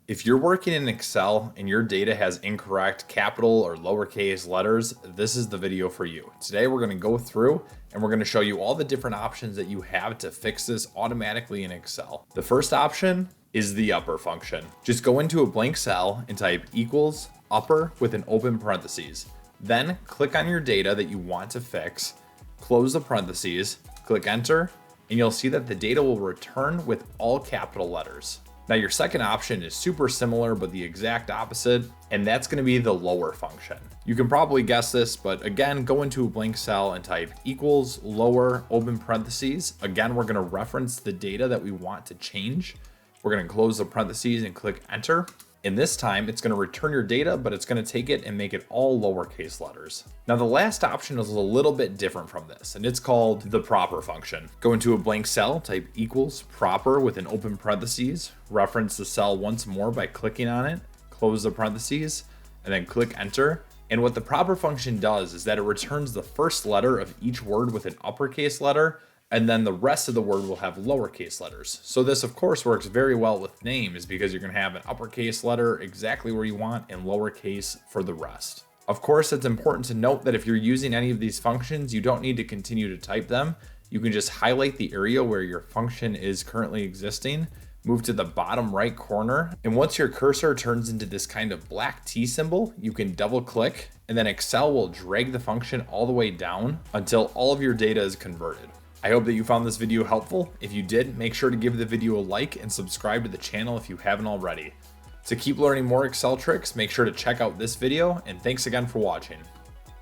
If you're working in Excel and your data has incorrect capital or lowercase letters, this is the video for you. Today we're going to go through and we're going to show you all the different options that you have to fix this automatically in Excel. The first option is the upper function. Just go into a blank cell and type equals upper with an open parentheses. Then click on your data that you want to fix, close the parentheses, click enter, and you'll see that the data will return with all capital letters. Now your second option is super similar, but the exact opposite, and that's going to be the lower function. You can probably guess this, but again, go into a blank cell and type equals lower open parentheses. Again, we're going to reference the data that we want to change. We're going to close the parentheses and click enter. And this time it's going to return your data, but it's going to take it and make it all lowercase letters. Now the last option is a little bit different from this, and it's called the proper function. Go into a blank cell, type equals proper with an open parentheses, reference the cell once more by clicking on it, close the parentheses, and then click enter. And what the proper function does is that it returns the first letter of each word with an uppercase letter, and then the rest of the word will have lowercase letters. So this of course works very well with names because you're gonna have an uppercase letter exactly where you want and lowercase for the rest. Of course, it's important to note that if you're using any of these functions, you don't need to continue to type them. You can just highlight the area where your function is currently existing, move to the bottom right corner, and once your cursor turns into this kind of black T symbol, you can double click, and then Excel will drag the function all the way down until all of your data is converted. I hope that you found this video helpful. If you did, make sure to give the video a like and subscribe to the channel if you haven't already. To keep learning more Excel tricks, make sure to check out this video, and thanks again for watching.